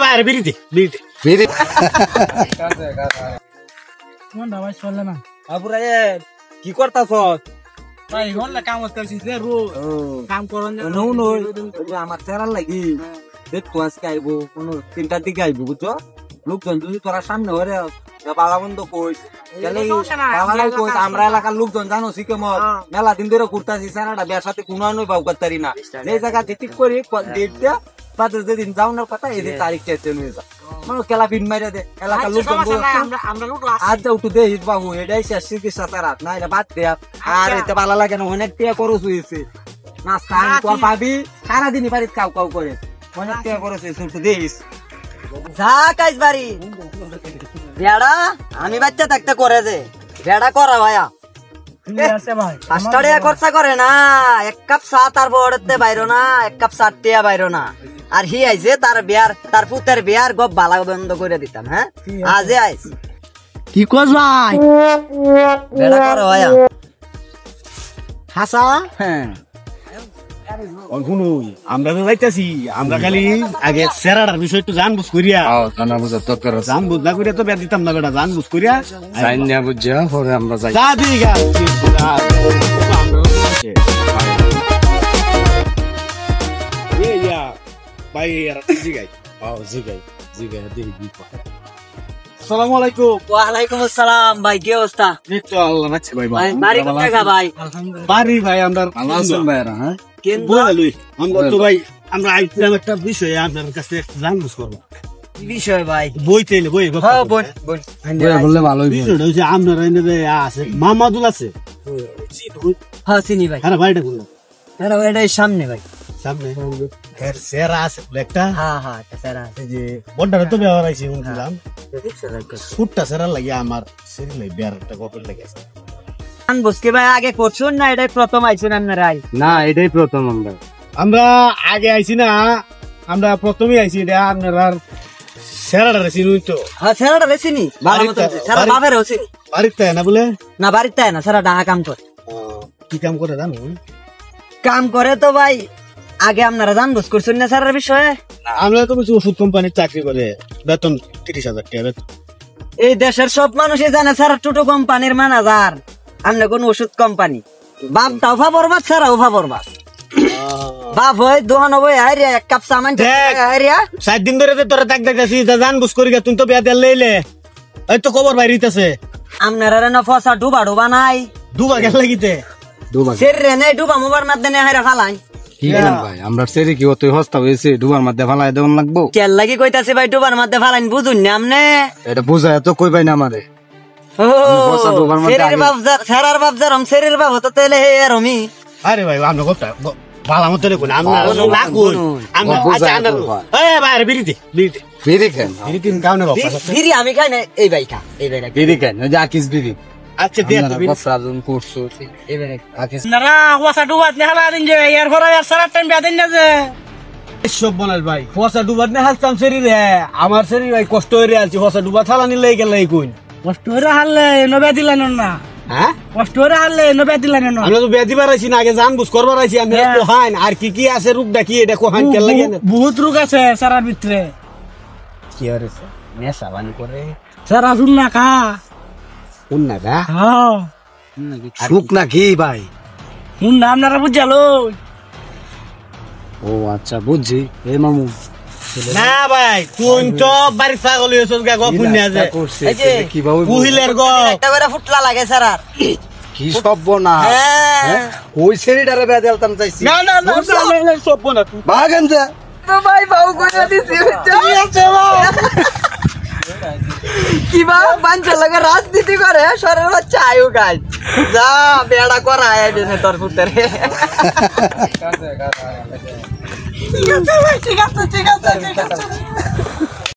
বাইরে বিরিতে বিরিতে বিড়ি কোন ভাই চলে না আপুরা কি করতাছ ভাই হল্লা কাম করতেছিস রে রো কাম করন নো নো আমার চেহারা লাগি দেখতো আজকে আইবো কোন 3টার দিকে আইবো বুঝছো লোকজন যদি তোরা সামনে হরে পালা বন্ধ কইস আমরা এলাকার লোকজন জানো কেমন মেলা দিন ধরে ঘুরতাছি সারাটা বিয়ার সাথে কোনো বাউ করতারি না যে জায়গা ঠিক করি ডেট দেয়া বাদে যেদিন যাওয়ার কথা এদিন তারিখ চেতে নিয়ে যা মানে খেলা ফিন মাইরা দে এলাকার লোকজন আজ যাও একটু দেখিস বাবু এটাই শেষ চিকিৎসা তারা না এটা বাদ দেয়া আর এতে ভালো লাগে না অনেক টিয়া খরচ হয়েছে নাস্তা পাবি সারাদিনই বাড়িতে কাউ কাউ করে অনেক টিয়া খরচ হয়েছে একটু দেখিস যা কাজ বাড়ি বেড়া আমি বাচ্চা থাকতে করে যে বেড়া করা ভাইয়া পাঁচটা খরচা করে না 1 কাপ চা তার বড়তে বাইরো না 1 কাপ চা টিয়া বাইরো না আর হি আইছে তার বিয়ার তার পুতের বিয়ার গপ বালা বন্ধ করে দিতাম হ্যাঁ আজে আইস কি কস ভাই বেড়া করা ভাইয়া হাসা হ্যাঁ শুনুই আমরা তো যাইতাছি আমরা খালি আগে সেরাটার বিষয় একটু জান বুঝ করিয়া জানা বুঝা দরকার আছে জান বুঝ না করিয়া তো বের দিতাম না বেটা জান বুঝ করিয়া জান না বুঝা পরে আমরা যাই যা দিগা ভাই জিগাই জিগাই দেখি আসসালামু আলাইকুম ওয়ালাইকুম আসসালাম ভাই কি অবস্থা নিশ্চয় আল্লাহ রাখছে ভাই বাড়ি কোথায় গা ভাই বাড়ি ভাই আমরা ভালো আছেন ভাইরা হ্যাঁ বলুই আমরা তো ভাই আমরা আইছিলাম একটা বিষয় আপনার কাছে জানবুঝ করবো বিষয় ভাই বইতে এলে বই হ্যাঁ বোন বোন বললে ভালো হইবে বিষয়টা হচ্ছে আপনার এনে আছে মামাদুল আছে হ্যাঁ চিনি ভাই হ্যাঁ ভাইটা বললো এটাই সামনে ভাই সামনে এর সেরা আছে একটা হ্যাঁ হ্যাঁ একটা স্যার আছে যে বড়টা তো ব্যবহার আইছে শুনছিলাম ফুটটা সেরা লাগে আমার সেরি লাই বিয়ার একটা কপেল লাগেছে আন বসকে ভাই আগে করছুন না এটাই প্রথম আইছুন আপনারা না এটাই প্রথম আমরা আগে আইছি না আমরা প্রথমেই আইছি এটা আপনার সেরাটা চিনুই তো হ্যাঁ স্যারটা চিনি ভালো মতো স্যার বাপেরও চিনি বাড়িতে না বলে না বাড়িতে না স্যার ডাহা কাম করে কি কাম করে জানো কাম করে তো ভাই আগে আপনারা জানবুঝ করছেন না স্যারের বিষয়ে আমরা তো কিছু ওষুধ কোম্পানির চাকরি করে বেতন 30,000 টাকা বেতন এই দেশের সব মানুষই জানে স্যার টোটো কোম্পানির ম্যানেজার আমরা কোন ওষুধ কোম্পানি বাপটাও ফাবরবাদ স্যারাও ফাবরবাদ বাপ হয় দোহান হবে হারিয়া 1 কাপ সামান হারিয়া 7 দিন ধরে তোরা তাক দেখতেছি জান বুঝ করি তুই তো বিয়া দেল লইলে এই তো খবর বাইরিতেছে আপনারা না ফসা ডুবা ডুবা নাই দুবা গেল লাগিতে সের রে নাই ডুবা মোবার মধ্যে হাইরা ফালাই কি ভাই আমরা সেরি কি অতই হস্তা হইছে ডুবার মধ্যে ফালাই দেন লাগবো কেল লাগি কইতাছে ভাই ডুবার মধ্যে ফালাইন বুঝুন না আমনে এটা বুঝায় তো কই ভাই না আমারে ও সেরের বাপজার সারার বাপজার हम সেরের বাপ হতে তেলে হে রমি আরে ভাই আমরা কথা ভালো মত লেখুন আমরা না কোন আমরা আচ্ছা আমরা এই ভাই বিরিতে বিরিতে বিড়ি খান বিরিতে গাও না বাবা বিড়ি আমি খাই না এই ভাই খা এই ভাই বিড়ি খান যা কিস বিড়ি আচ্ছা দে তো বিড়ি বসরাজন করছো এই ভাই আকিস না ওয়াসা ডুবাত না হালা দিন যে এর পরে আর সারা টাইম বেদিন না যে সব বনাল ভাই ফসা ডুবাত না হাসতাম শরীর রে আমার শরীর ভাই কষ্ট হয়ে আছে ফসা ডুবা থালা নিলে গেল এই কোন কষ্ট হরে হারলে নবে দিলেন না হ্যাঁ কষ্ট হরে হারলে নবে দিলেন না আমরা তো বেদি বাড়াইছি না আগে জান বুঝ করবার আইছি আমি কোহান আর কি কি আছে রূপটা কি এটা কোহান কেন লাগে না বহুত রোগ আছে সারার ভিতরে কি আরে নেশা বান করে সারা শুন না খা কোন না গা হ্যাঁ সুখ না কি ভাই শুন না আপনারা বুঝালো ও আচ্ছা বুঝছি এই মামু না ভাই তুই তো বাড়ি ছাগল হইছস গা গো পুণ্য আছে এই যে কি ভাবে পুহিলের গো একটা করে ফুটলা লাগে স্যার কি সব না হ্যাঁ ওই সেরিটারে বেদালতাম চাইছি না না না সব না তুই বাগান যা ভাই বাউ কইরা দিছি কি বা বাঞ্চা লাগে রাজনীতি করে সরের বাচ্চা আয়ু গাছ যা বেড়া করা আইবে না তোর পুত্রে ঠিক আছে ঠিক আছে ঠিক আছে